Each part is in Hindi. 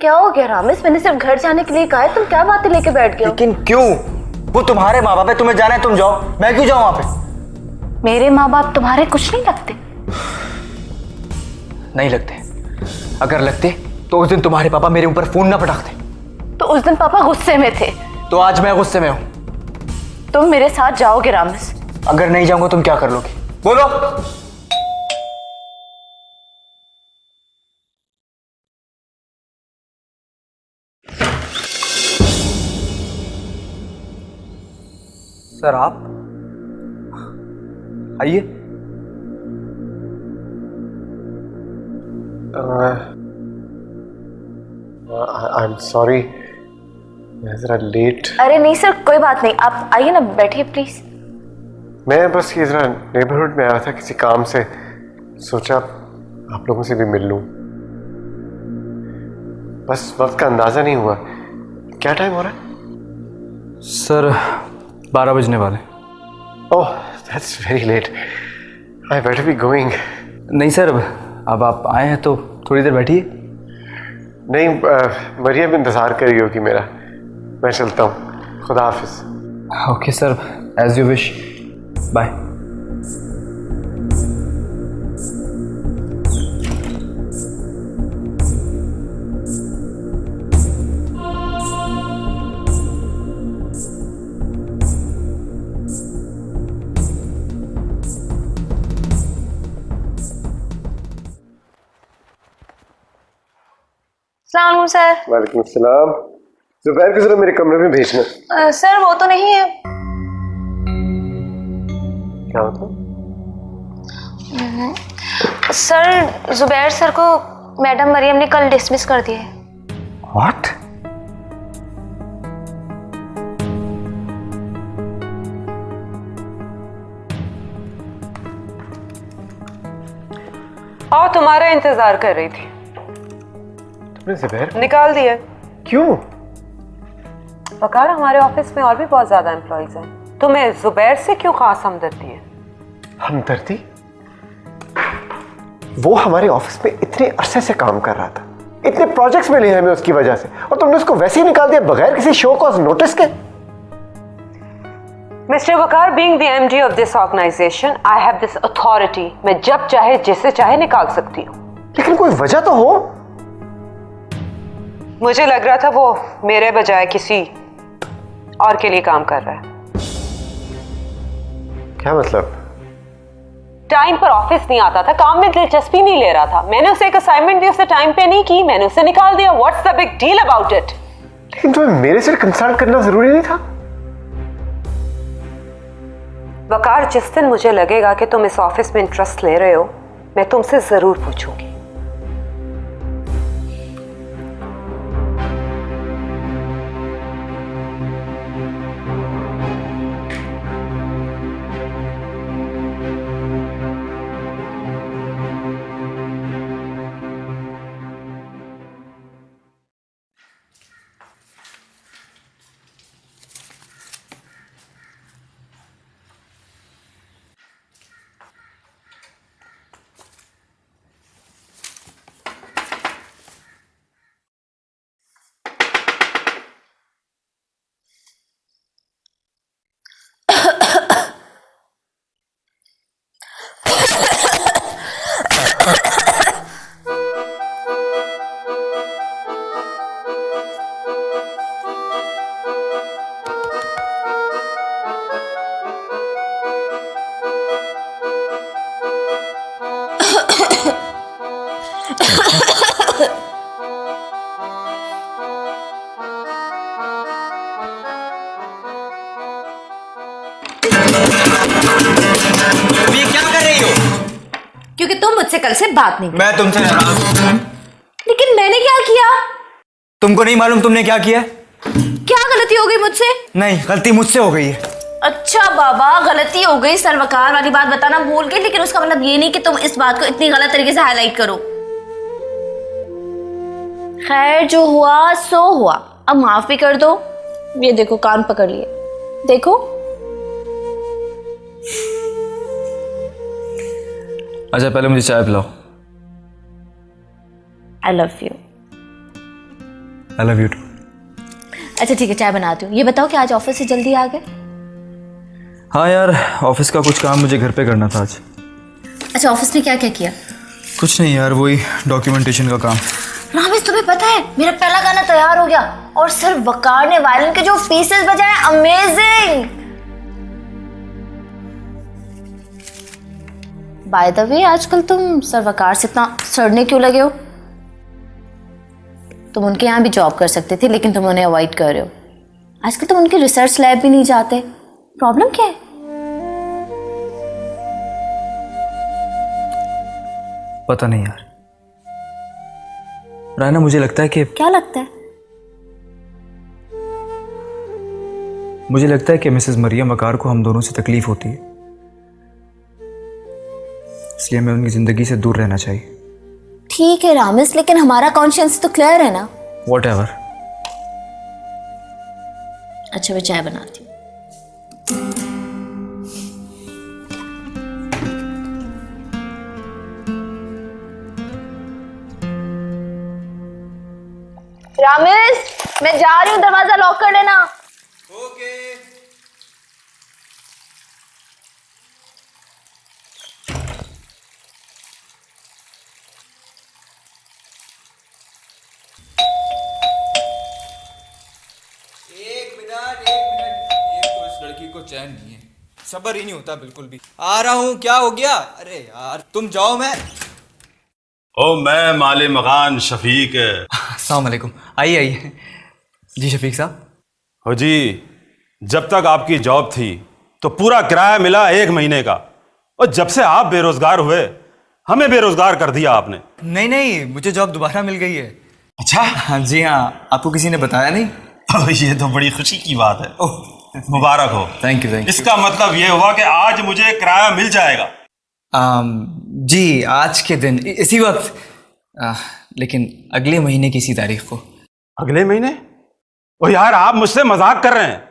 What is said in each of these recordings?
क्या हो गया रामेश? मैंने सिर्फ घर जाने के लिए कहा है, तुम क्या बातें लेके बैठ गए हो? लेकिन क्यों? वो तुम्हारे माँ बाप है, तुम्हें जाना है तुम जाओ, मैं क्यों जाऊं वहां पे? मेरे माँ बाप तुम्हारे कुछ नहीं लगते? नहीं लगते। अगर लगते तो उस दिन तुम्हारे पापा मेरे ऊपर फोन ना पटाखते। तो उस दिन पापा गुस्से में थे। तो आज मैं गुस्से में हूं। तुम मेरे साथ जाओगे रामेश? अगर नहीं जाऊंगा तुम क्या कर लोगी? बोलो। सर आप आइए। आई एम सॉरी, मैं जरा लेट। अरे नहीं सर, कोई बात नहीं, आप आइए ना, बैठिए प्लीज। मैं बस ये जरा नेबरहुड में आया था किसी काम से, सोचा आप लोगों से भी मिल लूं। बस वक्त का अंदाजा नहीं हुआ। क्या टाइम हो रहा है? सर 12 बजने वाले। Oh that's very late, I better be going. नहीं सर, अब आप आए हैं तो थोड़ी देर बैठिए। नहीं, मरियम इंतज़ार कर रही होगी मेरा, मैं चलता हूँ। खुदा हाफिज। Okay sir, as you wish, bye. अस्सलाम सर। वालेकुम अस्सलाम। जुबैर को जरा मेरे कमरे में भेजना। सर वो तो नहीं है। क्या मतलब? सर जुबैर सर को मैडम मरियम ने कल डिसमिस कर दिया है। व्हाट? और तुम्हारा इंतजार कर रही थी। तुमने जुबैर निकाल दिया। क्यों? वकार, हमारे ऑफिस में और भी बहुत ज्यादा एम्प्लॉइज हैं, तुम्हें जुबैर से क्यों खास हमदर्दी है? हमदर्दी? वो हमारे ऑफिस में इतने अरसे से काम कर रहा था, इतने प्रोजेक्ट्स मिले हैं हमें उसकी वजह से, और तुमने उसको वैसे ही निकाल दिया बगैर किसी शो कॉज नोटिस के। Mister Waqar, being the MD of this organisation, I have this authority. मैं जब चाहे जिसे चाहे निकाल सकती हूँ। लेकिन कोई वजह तो हो। मुझे लग रहा था वो मेरे बजाय किसी और के लिए काम कर रहा है। क्या मतलब? टाइम पर ऑफिस नहीं आता था, काम में दिलचस्पी नहीं ले रहा था। मैंने उसे एक असाइनमेंट दी, उसे टाइम पे नहीं की, मैंने उसे निकाल दिया। What's the big deal about it? लेकिन तुम्हें मेरे से कंसल्ट करना जरूरी नहीं था? वकार, जिस दिन मुझे लगेगा कि तुम इस ऑफिस में इंटरेस्ट ले रहे हो, मैं तुमसे जरूर पूछूंगी। ये क्या कर रही हो? क्योंकि तुम मुझसे कल से बात नहीं। मैं तुमसे नाराज हूं। लेकिन मैंने क्या किया? तुमको नहीं मालूम तुमने क्या किया? क्या गलती हो गई मुझसे? नहीं, गलती मुझसे हो गई है। अच्छा बाबा, गलती हो गई, सर्वकार वाली बात बताना भूल गई, लेकिन उसका मतलब ये नहीं कि तुम इस बात को इतनी गलत तरीके से हाईलाइट करो। खैर, जो हुआ सो हुआ, अब माफ भी कर दो। ये देखो, कान पकड़ लिए, देखो। अच्छा, पहले मुझे चाय पिलाओ। I love you. I love you too. अच्छा ठीक है, चाय बनाती हूँ। ये बताओ कि आज ऑफिस से जल्दी आ गए? हाँ यार, ऑफिस का कुछ काम मुझे घर पे करना था आज। अच्छा, ऑफिस में क्या क्या किया? कुछ नहीं यार, वही डॉक्यूमेंटेशन का काम। रामेश, तुम्हें पता है मेरा पहला गाना तैयार हो गया और सिर्फ वकार ने वायलिन के जो पीसेस बजाए, अमेजिंग। बाय द वे, आजकल तुम सर वकार से इतना सड़ने क्यों लगे हो? तुम उनके यहाँ भी जॉब कर सकते थे, लेकिन तुम उन्हें अवॉइड कर रहे हो। आजकल तुम उनके रिसर्च लैब भी नहीं जाते। प्रॉब्लम क्या है? पता नहीं यार रायना, मुझे लगता है कि क्या लगता है? मुझे लगता है कि मिसेस मरियम वकार को हम दोनों से तकलीफ होती है, इसलिए हमें उनकी जिंदगी से दूर रहना चाहिए। ठीक है रामेश, लेकिन हमारा कॉन्शियंस तो क्लियर है ना। Whatever। अच्छा, मैं चाय बनाती हूँ। रामेश, मैं जा रही हूँ, दरवाजा लॉक कर लेना। ओके। एक मिनट, एक तो इस लड़की को चैन नहीं है, सब्र ही नहीं होता बिल्कुल भी। आ रहा हूँ। क्या हो गया? अरे यार तुम जाओ, मैं। ओ मैं माले मकान शफीक। अस्सलाम वालेकुम। आइए आइए। जी शफीक साहब। हो जी, जब तक आपकी जॉब थी तो पूरा किराया मिला 1 महीने का, और जब से आप बेरोजगार हुए हमें बेरोजगार कर दिया आपने। नहीं नहीं, मुझे जॉब दोबारा मिल गई है। अच्छा। हाँ जी हाँ, आपको किसी ने बताया नहीं? ये तो बड़ी खुशी की बात है। मुबारक हो। Thank you. इसका मतलब ये हुआ कि आज मुझे किराया मिल जाएगा। जी आज के दिन इसी वक्त, लेकिन अगले महीने की इसी तारीख को। अगले महीने? ओ यार, आप मुझसे मजाक कर रहे हैं।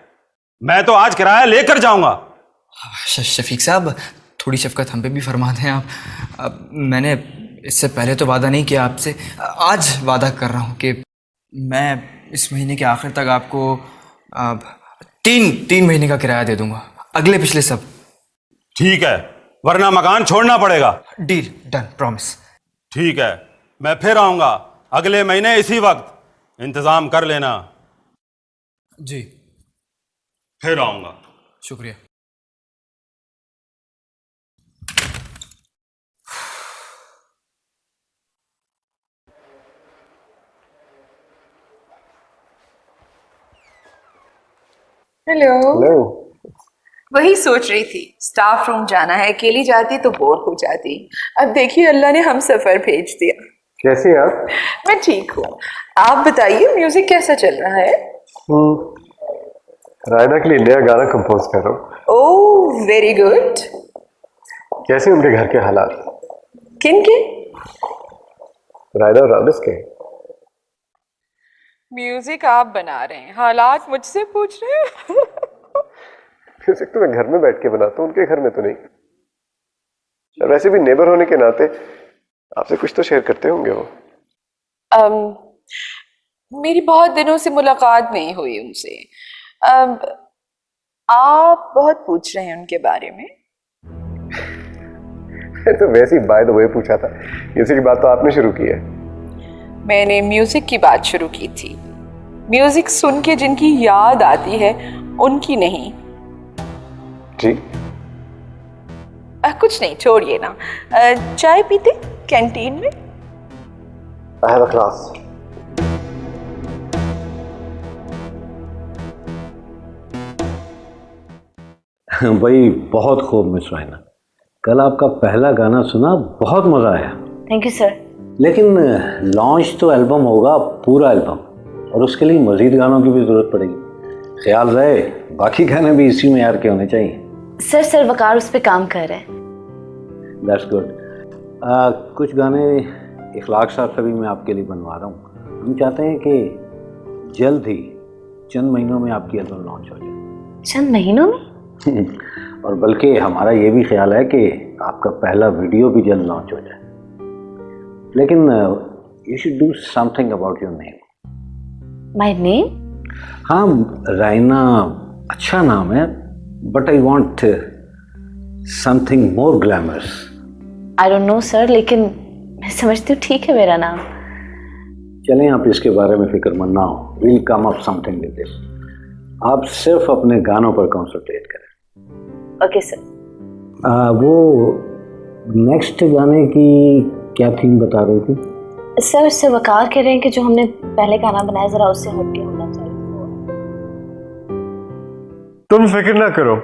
मैं तो आज किराया लेकर जाऊंगा। शफीक साहब, थोड़ी शफकत हम पे भी फरमा दें आप। मैंने इससे पहले तो वादा नहीं किया आपसे, आज वादा कर रहा हूँ कि मैं इस महीने के आखिर तक आपको 3 महीने का किराया दे दूंगा, अगले पिछले सब। ठीक है, वरना मकान छोड़ना पड़ेगा। Deal done, promise. ठीक है, मैं फिर आऊंगा अगले महीने इसी वक्त, इंतजाम कर लेना। जी फिर आऊंगा। शुक्रिया। हेलो। हेलो। वही सोच रही थी, स्टाफ रूम जाना है, अकेली जाती तो बोर हो जाती। अब देखिए अल्लाह ने हम सफर भेज दिया। कैसे हैं आप? मैं ठीक हूँ, आप बताइए म्यूजिक कैसा चल रहा है? रायना के लिए नया गाना कंपोज कर रहा हूँ। Oh very good. कैसे उनके घर के हालात? किन के? रायना और रामेश के। म्यूजिक आप बना रहे हैं, हालात मुझसे पूछ रहे हैं? म्यूजिक तो मैं घर में बैठ के बनाता हूँ, उनके घर में तो नहीं। और वैसे भी नेबर होने के नाते आपसे कुछ तो शेयर करते होंगे वो। मेरी बहुत दिनों से मुलाकात नहीं हुई उनसे। आप बहुत पूछ रहे हैं उनके बारे में। तो वैसे ही बाय द वे पूछा था, म्यूजिक की बात तो आपने शुरू की है। मैंने म्यूजिक की बात शुरू की थी। म्यूजिक सुन के जिनकी याद आती है उनकी नहीं। जी कुछ नहीं, छोड़िए ना। चाय पीते कैंटीन में? I have a class. भाई बहुत खूब मिस रायना, कल आपका पहला गाना सुना, बहुत मजा आया। Thank you sir. लेकिन लॉन्च तो एल्बम होगा, पूरा एल्बम, और उसके लिए मजीद गानों की भी जरूरत पड़ेगी। ख्याल रहे बाकी गाने भी इसी में यार के होने चाहिए। सर वकार उस पर काम कर रहे हैं। That's good. कुछ गाने इखलाक साहब से भी मैं आपके लिए बनवा रहा हूँ। हम चाहते हैं कि जल्द ही चंद महीनों में आपकी एल्बम लॉन्च हो जाए। चंद महीनों में? और बल्कि हमारा ये भी ख्याल है कि आपका पहला वीडियो भी जल्द लॉन्च हो जाए। लेकिन you should do something about your name. My name? हाँ, रायना अच्छा नाम है, but I want something more glamorous. I don't know sir, लेकिन मैं समझती हूँ ठीक है मेरा नाम। चलें, आप इसके बारे में फिक्रमंद ना हो, will come up something with this. आप सिर्फ अपने गानों पर कॉन्सेंट्रेट करें। Okay sir. वो नेक्स्ट गाने की क्या थीम बता रही थी? सर उससे वकार कह रहे हैं कि जो हमने पहले गाना बनाया जरा उससे हटके होना चाहिए। तुम फिक्र ना करो,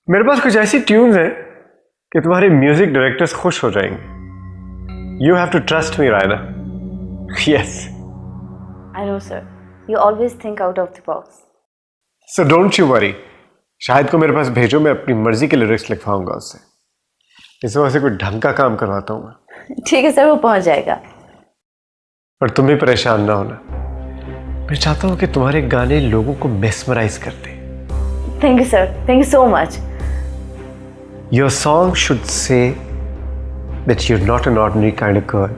मेरे पास कुछ ऐसी ट्यून्स हैं कि तुम्हारे म्यूजिक डायरेक्टर्स खुश हो जाएंगे। You have to trust me Raina. Yes, I know sir, you always think out of the box. So don't you worry. Shahid को मेरे पास भेजो, मैं अपनी मर्जी के लिरिक्स लिखवाऊंगा उससे। इस वजह से कोई ढंग का काम करवाता हूँ मैं। ठीक है सर, वो पहुंच जाएगा। पर तुम भी परेशान ना होना, मैं चाहता हूँ कि तुम्हारे गाने लोगों को मेस्मराइज कर दे। Thank you sir, thank you so much. Your song should say that you're not an ordinary kind of girl.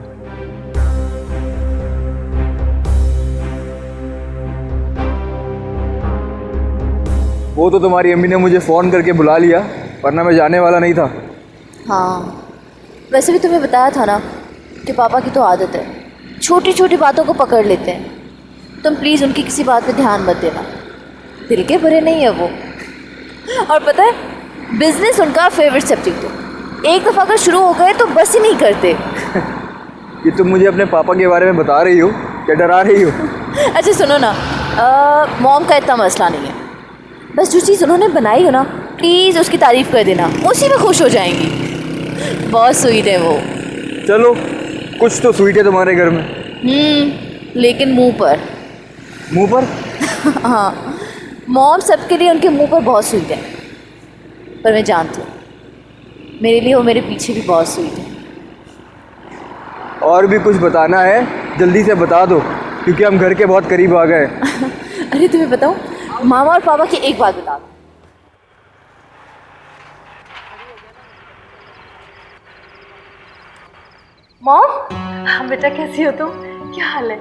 वो तो तुम्हारी अम्मी ने मुझे फ़ोन करके बुला लिया, वरना मैं जाने वाला नहीं था। हाँ, वैसे भी तुम्हें बताया था ना कि पापा की तो आदत है, छोटी छोटी बातों को पकड़ लेते हैं। तुम प्लीज़ उनकी किसी बात पे ध्यान मत देना, दिल के बुरे नहीं है वो। और पता है, बिजनेस उनका फेवरेट सब्जेक्ट है। एक दफ़ा अगर शुरू हो गए तो बस ही नहीं करते। कि तुम मुझे अपने पापा के बारे में बता रही हो या डरा रही हो? अच्छा सुनो ना, मॉम का इतना मसला नहीं है, बस जो चीज़ उन्होंने बनाई हो ना, प्लीज़ उसकी तारीफ़ कर देना, उसी में खुश हो जाएंगी। बहुत स्वीट है वो। चलो, कुछ तो स्वीट है तुम्हारे घर में। लेकिन मुंह पर। मुंह पर? हाँ, मॉम सबके लिए उनके मुंह पर बहुत स्वीट है, पर मैं जानती हूँ मेरे लिए वो मेरे पीछे भी बहुत स्वीट है। और भी कुछ बताना है जल्दी से बता दो, क्योंकि हम घर के बहुत करीब आ गए। अरे तुम्हें बताऊँ, मामा और पापा की एक बात बता दो। मॉम, हाँ बेटा कैसी हो तुम? क्या हाल है?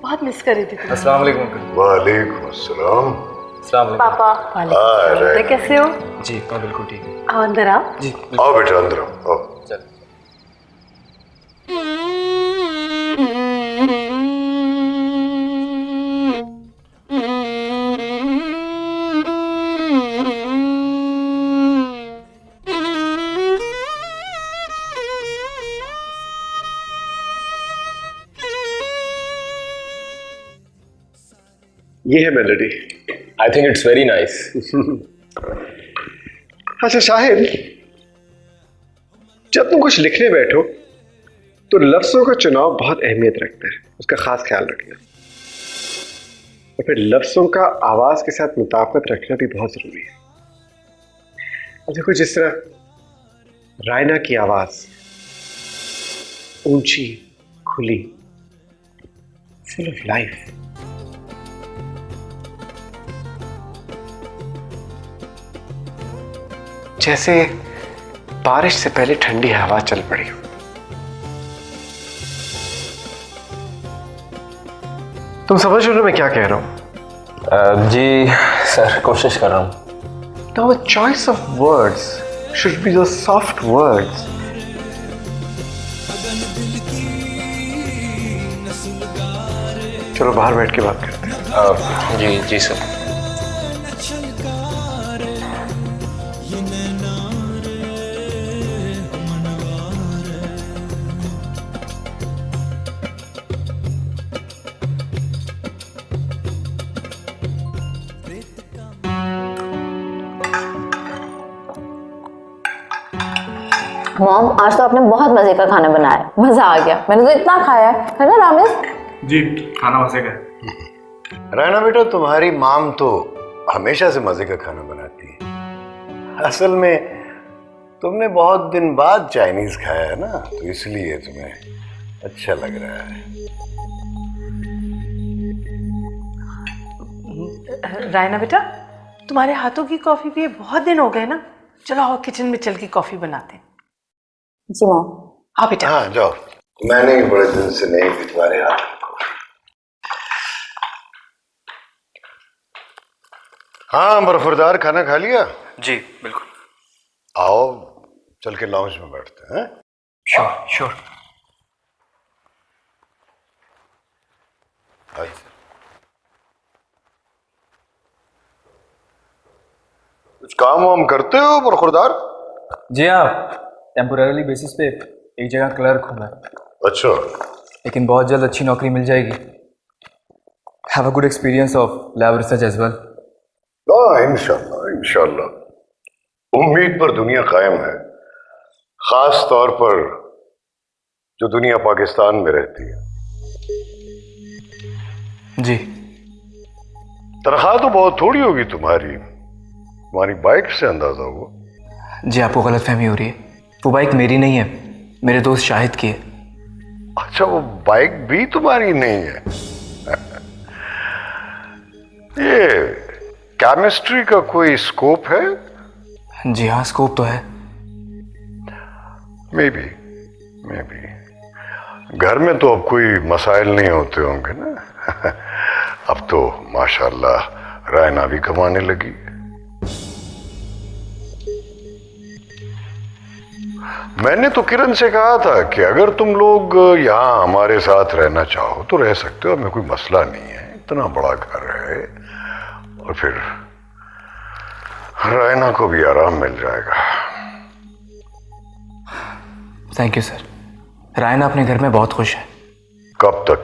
बहुत मिस कर रही थी तुम्हें। अस्सलाम वालेकुम अंकल। वालेकुम अस्सलाम। अस्सलाम वालेकुम। पापा राइट। कैसे हो? जी मैं बिल्कुल ठीक हूँ। आओ अंदर आओ। जी आओ बेटा अंदर आओ, आओ। ये है melody. I think it's very nice. अच्छा शाहिद, जब तुम कुछ लिखने बैठो तो लफ्जों का चुनाव बहुत अहमियत रखता है, उसका खास ख्याल रखना। और फिर लफ्जों का आवाज के साथ मुताबिकत रखना भी बहुत जरूरी है। अब देखो, जिस तरह रायना की आवाज ऊंची, खुली, फुल ऑफ लाइफ, जैसे बारिश से पहले ठंडी हवा चल पड़ी हो। तुम समझ रहे हो मैं क्या कह रहा हूं? जी सर, कोशिश कर रहा हूँ। Now the choice of words should be those soft words. चलो बाहर बैठ के बात करते हैं। जी जी सर। मॉम, आज तो आपने बहुत मजे का खाना बनाया है, मजा आ गया। मैंने तो इतना खाया है ना रामेश? जी खाना मजे का है। रायना बेटा, तुम्हारी माम तो हमेशा से मजे का खाना बनाती है। असल में तुमने बहुत दिन बाद चाइनीज खाया है ना, तो इसलिए तुम्हें अच्छा लग रहा है। रायना बेटा, तुम्हारे हाथों की कॉफी पिए बहुत दिन हो गए ना, चलो आओ किचन में चल के कॉफी बनाते हैं। जी मॉम। हाँ बेटा। हाँ जाओ, मैंने भी बड़े दिन से नहीं पी तुम्हारे हाथ की कॉफी। हाँ बरफरदार, खाना खा लिया? जी बिल्कुल। आओ चल के लाउंज में बैठते हैं। Sure sure. कुछ काम वाम करते हो बरखुरदार? जी हाँ, टेम्पोररी बेसिस पे एक जगह क्लर्क हूँ मैं। अच्छा। लेकिन बहुत जल्द अच्छी नौकरी मिल जाएगी। Have a good experience of lab research as well. इंशाल्लाह इंशाल्लाह। उम्मीद पर दुनिया कायम है, खास तौर पर जो दुनिया पाकिस्तान में रहती है। जी। तनख्वाह तो बहुत थोड़ी होगी तुम्हारी बाइक से अंदाजा हुआ। जी आपको गलतफहमी हो रही है, वो बाइक मेरी नहीं है, मेरे दोस्त शाहिद की है। अच्छा, वो बाइक भी तुम्हारी नहीं है? ये केमिस्ट्री का कोई स्कोप है? जी हाँ, स्कोप तो है। मे बी घर में तो अब कोई मसाइल नहीं होते होंगे ना? अब तो माशाल्लाह रायना भी कमाने लगी। मैंने तो किरण से कहा था कि अगर तुम लोग यहाँ हमारे साथ रहना चाहो तो रह सकते हो, हमें कोई मसला नहीं है, इतना बड़ा घर है और फिर रायना को भी आराम मिल जाएगा। Thank you sir. रायना अपने घर में बहुत खुश है। कब तक?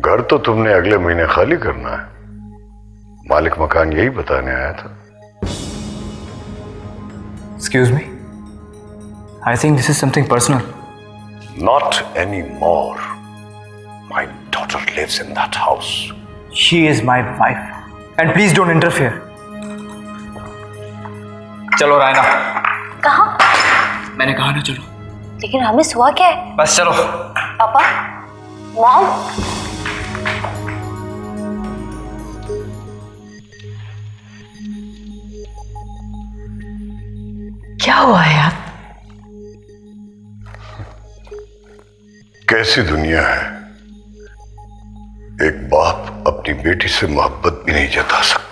घर तो तुमने अगले महीने खाली करना है, मालिक मकान यही बताने आया था। Excuse me, I think this is something personal. Not anymore. My daughter lives in that house. She is my wife. And please don't interfere. चलो रायना। कहाँ? मैंने कहा ना चलो। लेकिन रामेश हुआ क्या है? बस चलो। पापा, मॉम। क्या हुआ है यार? कैसी दुनिया है, एक बाप अपनी बेटी से मोहब्बत भी नहीं जता सकता।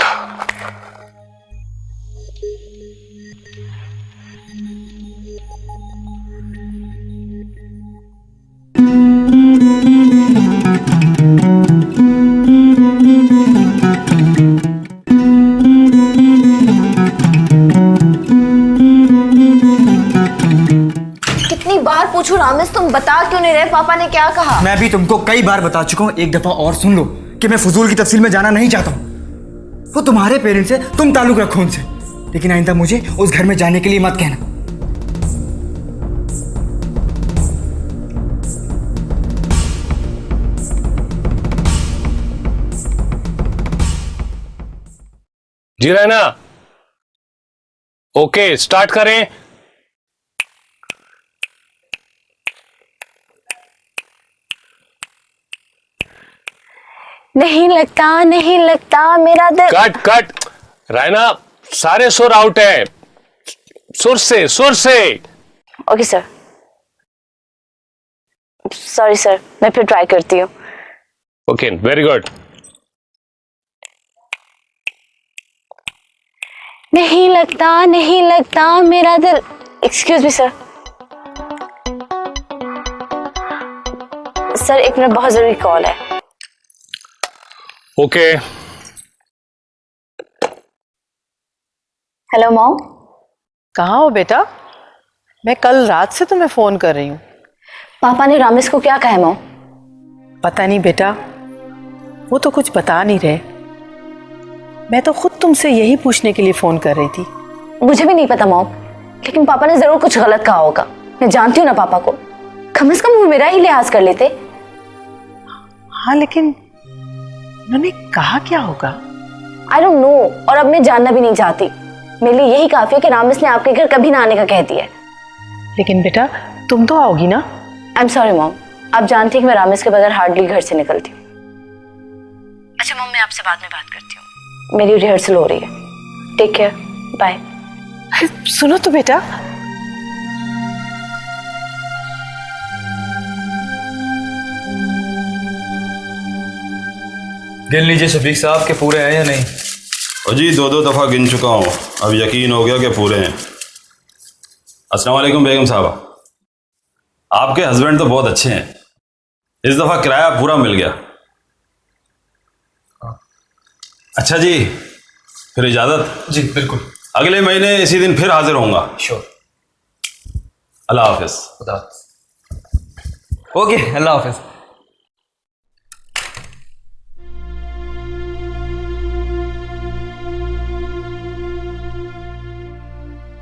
कितनी बार पूछूं रामेश, तुम बता क्यों नहीं रहे? पापा ने क्या कहा? मैं भी तुमको कई बार बता चुका हूँ, एक दफा और सुन लो कि मैं फजूल की तफसील में जाना नहीं चाहता हूँ। वो तुम्हारे पेरेंट्स है, तुम ताल्लुक रखो उनसे, लेकिन आइंदा मुझे उस घर में जाने के लिए मत कहना। जी रैना, ओके स्टार्ट करें। नहीं लगता मेरा दिल। कट कट रैना, सारे सुर आउट है, सुर से। ओके सर, सॉरी सर, मैं फिर ट्राई करती हूँ। Okay very good. नहीं लगता मेरा दिल। एक्सक्यूज मी सर, एक मिनट, बहुत जरूरी कॉल है। ओके। Hello mom. कहाँ हो बेटा? मैं कल रात से तुम्हें फोन कर रही हूँ। पापा ने रामेश को क्या कहा मॉम? पता नहीं बेटा, वो तो कुछ बता नहीं रहे। मैं तो खुद तुमसे यही पूछने के लिए फोन कर रही थी। मुझे भी नहीं पता मॉम, लेकिन पापा ने जरूर कुछ गलत कहा होगा। मैं जानती हूँ ना पापा को, कम से कम वो मेरा ही लिहाज कर लेते। हाँ लेकिन उन्होंने कहा क्या होगा? आई डोंट नो, और अब मैं जानना भी नहीं चाहती। मेरे लिए यही काफी है कि रामेश ने आपके घर कभी ना आने का कह दिया है। लेकिन बेटा तुम तो आओगी ना? आई एम सॉरी मॉम, आप जानती हैं कि मैं रामेश के बगैर हार्डली घर से निकलती हूँ। अच्छा मॉम, मैं आपसे बाद में बात करती हूँ, मेरी रिहर्सल हो रही है। Take care, bye. सुनो तो बेटा, गिन लीजिए शफीक साहब के पूरे हैं या नहीं। और जी 2-2 दफ़ा गिन चुका हूँ, अब यकीन हो गया कि पूरे हैं। अस्सलाम वालेकुम बेगम साहबा, आपके हस्बैंड तो बहुत अच्छे हैं, इस दफ़ा किराया पूरा मिल गया। अच्छा जी, फिर इजाज़त। जी बिल्कुल। अगले महीने इसी दिन फिर हाजिर होऊंगा। श्योर। अल्लाह हाफिज़। खुदा हाफिज़। ओके, अल्लाह हाफिज़।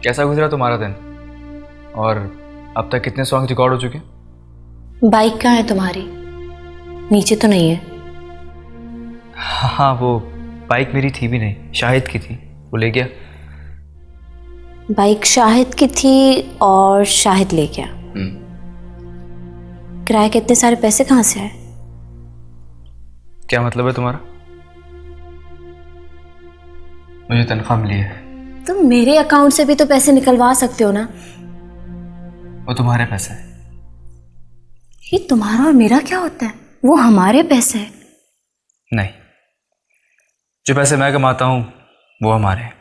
कैसा गुजरा तुम्हारा दिन? और अब तक कितने सॉन्ग रिकॉर्ड हो चुके हैं? बाइक कहाँ है तुम्हारी? नीचे तो नहीं है? हाँ, वो बाइक मेरी थी भी नहीं, शाहिद की थी, वो ले गया। बाइक शाहिद की थी और शाहिद ले गया। किराए के इतने सारे पैसे कहाँ से आए? क्या मतलब है तुम्हारा? मुझे तनख्वाह मिली है। तुम मेरे अकाउंट से भी तो पैसे निकलवा सकते हो ना। वो तुम्हारे पैसे हैं। ये तुम्हारा और मेरा क्या होता है? वो हमारे पैसे हैं। नहीं, जो पैसे मैं कमाता हूँ वो हमारे हैं,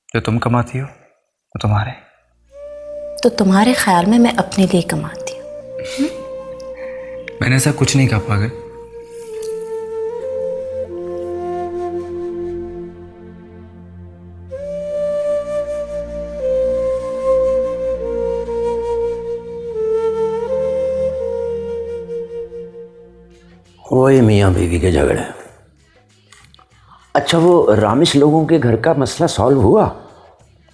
जो तुम कमाती हो वो तुम्हारे हैं। तो तुम्हारे ख्याल में मैं अपने लिए कमाती हूँ? मैंने ऐसा कुछ नहीं कहा पागल। वही मियाँ बीवी के झगड़े। अच्छा, वो रामिश लोगों के घर का मसला सॉल्व हुआ?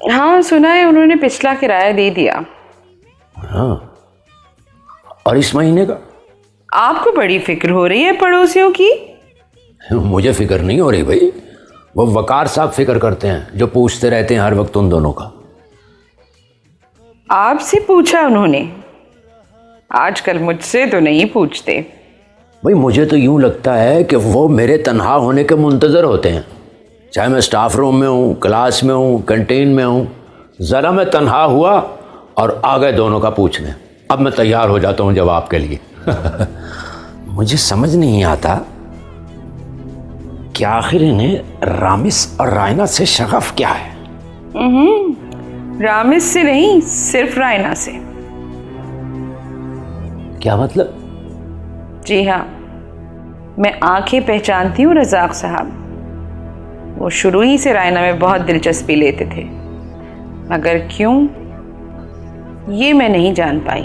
हाँ, सुना है उन्होंने पिछला किराया दे दिया। हाँ, और इस महीने का? आपको बड़ी फिक्र हो रही है पड़ोसियों की? मुझे फिक्र नहीं हो रही भाई, वो वकार साहब फिक्र करते हैं, जो पूछते रहते हैं हर वक्त उन दोनों का। आपसे पूछा उन्होंने? आजकल मुझसे तो नहीं पूछते। भाई मुझे तो यूं लगता है कि वो मेरे तन्हा होने के मुंतज़र होते हैं, चाहे मैं स्टाफ रूम में हूँ, क्लास में हूँ, कैंटीन में हूँ। ज़रा मैं तन्हा हुआ और आ गए दोनों का पूछने, अब मैं तैयार हो जाता हूँ जवाब के लिए। मुझे समझ नहीं आता कि आखिर इन्हें रामिस और रायना से शगफ क्या है। रामिस से नहीं, सिर्फ रायना से। क्या मतलब? जी हाँ, मैं आंखें पहचानती हूँ रज़ाक साहब। वो शुरू ही से रायना में बहुत दिलचस्पी लेते थे, मगर क्यों ये मैं नहीं जान पाई।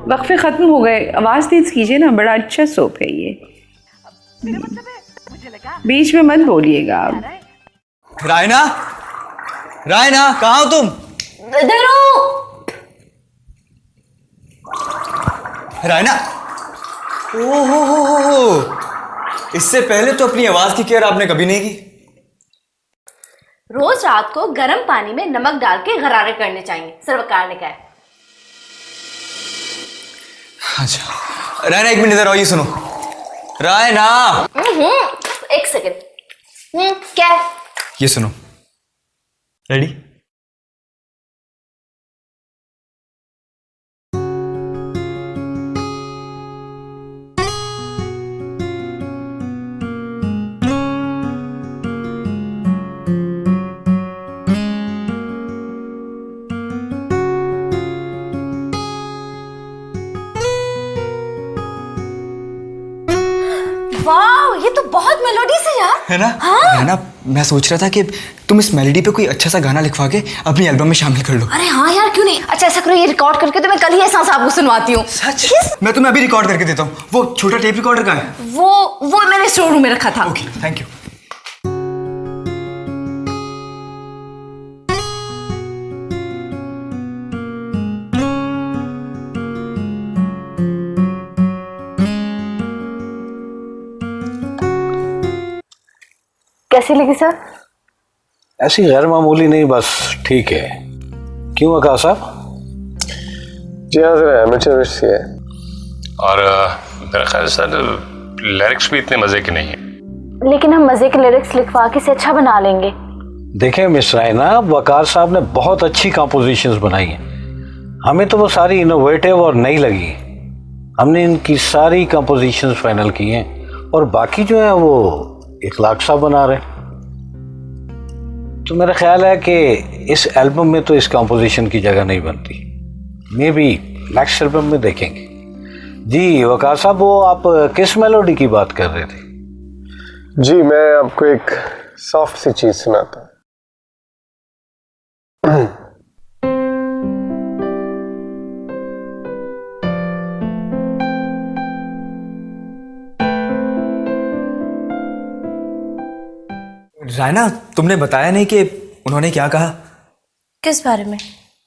वक्फे ख़त्म हो गए, आवाज़ तेज कीजिए ना, बड़ा अच्छा सोप है ये। बीच में मत बोलिएगा आप। रायना, रायना कहाँ हो तुम? इधर हूँ। रायना, ओहो, इससे पहले तो अपनी आवाज की केयर आपने कभी नहीं की। रोज रात को गर्म पानी में नमक डाल के गरारे करने चाहिए, सर्वकार ने कहा है। अच्छा रायना, एक मिनट इधर आओ, ये सुनो। रायना, एक सेकंड। क्या है? ये सुनो। रेडी? वाह, ये तो बहुत मेलोडियस है यार। है ना? हाँ? रायना, मैं सोच रहा था कि तुम इस मेलोडी पे कोई अच्छा सा गाना लिखवा के अपनी एल्बम में शामिल कर लो। अरे हाँ यार, क्यों नहीं। अच्छा ऐसा करो, ये रिकॉर्ड करके तो मैं कल ही एहसान साहब को सुनवाती हूँ। सच? मैं तुम्हें अभी रिकॉर्ड करके देता हूँ। वो छोटा टेप रिकॉर्डर कहाँ है? वो मैंने स्टोर रूम में रखा था। Okay, thank you. कैसी लगी सर? ऐसी गैर मामूली नहीं, बस ठीक है। क्यों आकाश साहब? जी हाँ, जरा एमेचर सी है। और मेरा ख्याल सर लिरिक्स भी इतने मज़े के नहीं हैं। लेकिन हम मजे के लिरिक्स लिखवा के से अच्छा बना लेंगे। देखें मिस रायना, वकार साहब ने बहुत अच्छी कंपोजिशंस बनाई हैं, हमें तो वो सारी इनोवेटिव और नई लगी। हमने इनकी सारी कंपोजिशंस फाइनल की हैं और बाकी जो है वो इखलाक सा बना रहे। तो मेरा ख्याल है कि इस एल्बम में तो इस कंपोजिशन की जगह नहीं बनती। मे बी नेक्स्ट एल्बम में देखेंगे। जी वकार साहब, वो आप किस मेलोडी की बात कर रहे थे? जी मैं आपको एक सॉफ्ट सी चीज सुनाता हूँ। रायना, तुमने बताया नहीं कि उन्होंने क्या कहा? किस बारे में?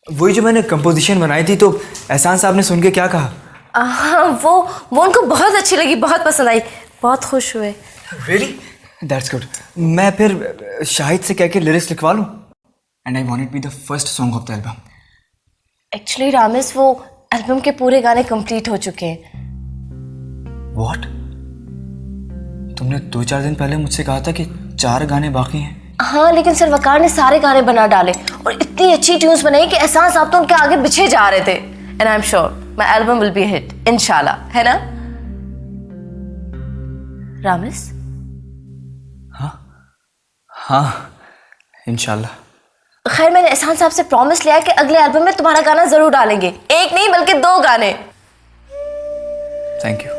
वही जो मैंने कंपोजिशन बनाई थी, तो एहसान साहब ने सुन के क्या कहा? हाँ, वो उनको बहुत अच्छी लगी, बहुत पसंद आई, बहुत खुश हुए। Really? That's good. मैं फिर शाहिद से कह के लिरिक्स लिखवा लूँ। And I want it to be the first song of the album. Actually Ramesh, वो एल्बम के पूरे गाने कंप्लीट हो चुके हैं। What? तुमने 2-4 दिन पहले मुझसे कहा था कि 4 गाने बाकी हैं। हाँ, लेकिन सर वकार ने सारे गाने बना डाले और इतनी अच्छी ट्यून्स बनाई कि एहसान साहब तो उनके आगे बिछे जा रहे थे। And I am sure my album will be hit, इंशाल्लाह, है ना रामेश? हाँ, इंशाल्लाह। खैर, मैंने एहसान साहब से प्रॉमिस लिया कि अगले एल्बम में तुम्हारा गाना जरूर डालेंगे। एक नहीं बल्कि 2 गाने। Thank you.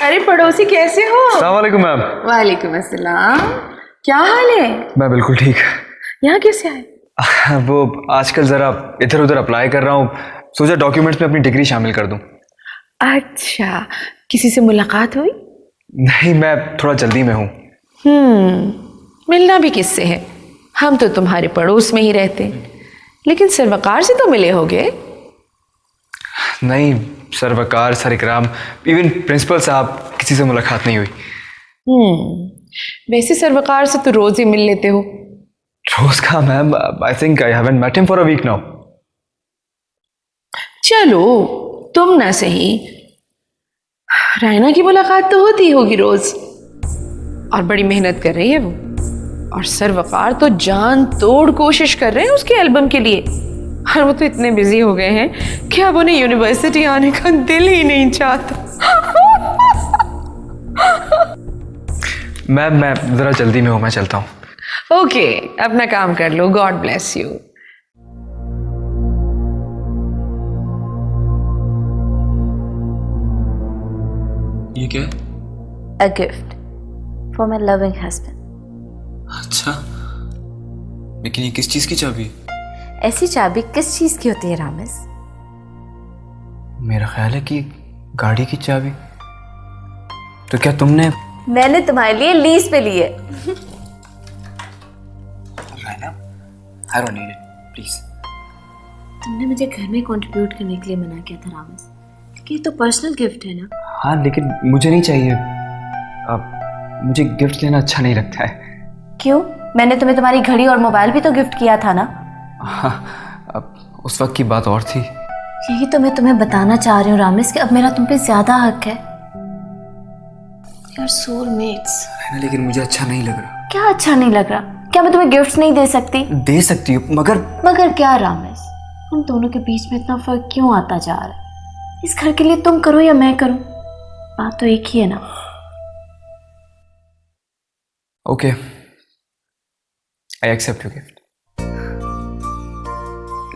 अरे पड़ोसी, कैसे हो? अस्सलाम वालेकुम मैम। वालेकुम अस्सलाम। क्या हाल है? मैं बिल्कुल ठीक। यहाँ कैसे आए? वो आजकल ज़रा इधर उधर अप्लाई कर रहा हूँ, सोचा डॉक्यूमेंट्स में अपनी डिग्री शामिल कर दूँ। अच्छा, किसी से मुलाकात हुई? नहीं, मैं थोड़ा जल्दी में हूँ। मिलना भी किससे है? हम तो तुम्हारे पड़ोस में ही रहते हैं। लेकिन सरवकार से तो मिले होगे? नहीं, सर वकार, सर इकराम, इवन प्रिंसिपल साहब, किसी से मुलाकात नहीं हुई। वैसे सरवकार से तो रोज ही मिल लेते हो। रोज का ma'am, I think I haven't met him for a week now. चलो, तुम ना सही, रायना की मुलाकात तो होती होगी रोज, और बड़ी मेहनत कर रही है वो। और सरवकार तो जान तोड़ कोशिश कर रहे हैं उसके एल्बम के लिए, और वो तो इतने बिजी हो गए हैं कि अब उन्हें यूनिवर्सिटी आने का दिल ही नहीं चाहता। मैं ज़रा जल्दी में हूँ, मैं चलता हूँ। ओके, अपना काम कर लो। God bless you. ये क्या है? A gift for my loving husband. अच्छा, लेकिन ये किस चीज़ की चाबी है? ऐसी चाबी किस चीज की होती है रामेश? मेरा ख्याल है कि गाड़ी की चाबी। तो क्या तुमने? मैंने तुम्हारे लिए लीज पे ली है। I don't need it, please. तुमने मुझे घर में कंट्रीब्यूट करने के लिए मना किया था रामेश, क्योंकि ये तो पर्सनल गिफ्ट है ना। हाँ, लेकिन मुझे नहीं चाहिए। अब मुझे गिफ्ट लेना अच्छा नहीं लगता है। क्यों? मैंने तुम्हें तुम्हारी घड़ी और मोबाइल भी तो गिफ्ट किया था ना। हाँ, अब उस वक्त की बात और थी। यही तो मैं तुम्हें बताना चाह रही हूँ रामेश कि अब मेरा तुम पे ज्यादा हक है। Your soulmates। लेकिन मुझे अच्छा नहीं लग रहा। क्या अच्छा नहीं लग रहा? क्या मैं तुम्हें गिफ्ट्स नहीं दे सकती? दे सकती हूँ, मगर क्या रामेश? हम दोनों के बीच में इतना फर्क क्यों आता जा रहा है? इस घर के लिए तुम करो या मैं करूं, बात तो एक ही है ना। Okay, I accept your gift,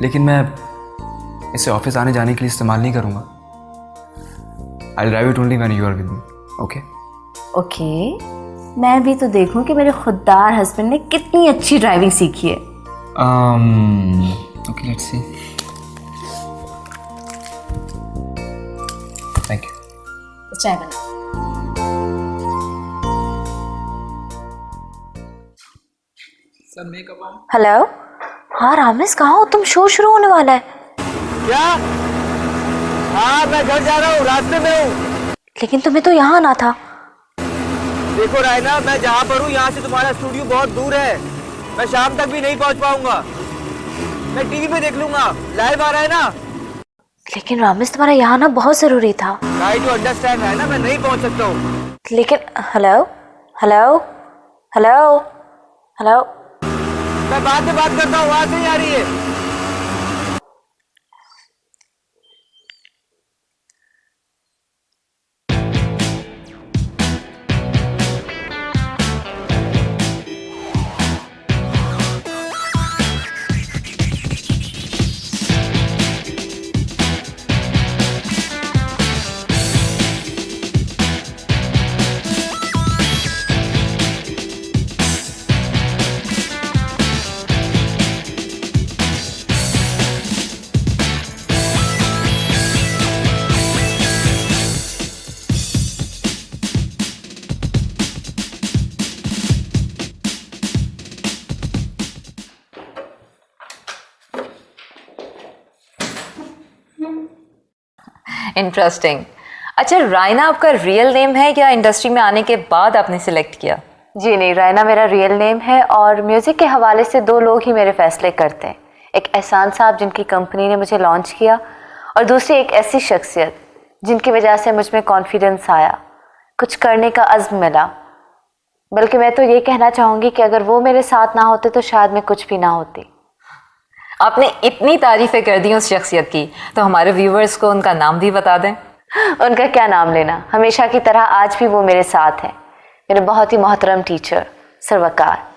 लेकिन मैं इसे ऑफिस आने जाने के लिए इस्तेमाल नहीं करूंगा। I drive it only when you are with me. Okay okay, मैं भी तो देखूं कि मेरे खुददार हस्बैंड ने कितनी अच्छी ड्राइविंग सीखी है। Okay, let's see. Thank you. चाय बना। हेलो, हाँ रामेश, कहाँ हो तुम? शो शुरू होने वाला है। क्या? हाँ, मैं घर जा रहा हूँ, रास्ते में हूँ। लेकिन तुम्हें तो यहाँ आना था। देखो रायना, मैं जहाँ पर हूँ यहाँ से तुम्हारा स्टूडियो बहुत दूर है। मैं शाम तक भी नहीं पहुँच पाऊंगा। मैं टीवी पे देख लूंगा, लाइव आ रहा है ना। लेकिन रामेश, तुम्हारा यहाँ आना बहुत जरूरी था। ट्राई टू अंडरस्टैंड है ना, मैं नहीं पहुँच सकता हूँ। लेकिन हेलो हेलो हेलो हेलो। मैं बाद में बात करता हूँ, आवाज नहीं आ रही है। इंटरेस्टिंग। अच्छा, रायना आपका रियल नेम है या इंडस्ट्री में आने के बाद आपने सिलेक्ट किया? जी नहीं, रायना मेरा रियल नेम है और म्यूज़िक के हवाले से 2 लोग ही मेरे फैसले करते हैं। एक एहसान साहब जिनकी कंपनी ने मुझे लॉन्च किया, और दूसरी एक ऐसी शख्सियत जिनकी वजह से मुझ में कॉन्फिडेंस आया, कुछ करने का अज़्म मिला। बल्कि मैं तो ये कहना चाहूँगी कि अगर वो मेरे साथ ना होते तो शायद मैं कुछ भी ना होती। आपने इतनी तारीफ़ें कर दी उस शख्सियत की, तो हमारे व्यूवर्स को उनका नाम भी बता दें। उनका क्या नाम लेना, हमेशा की तरह आज भी वो मेरे साथ हैं। मेरे बहुत ही मोहतरम टीचर सर वकार।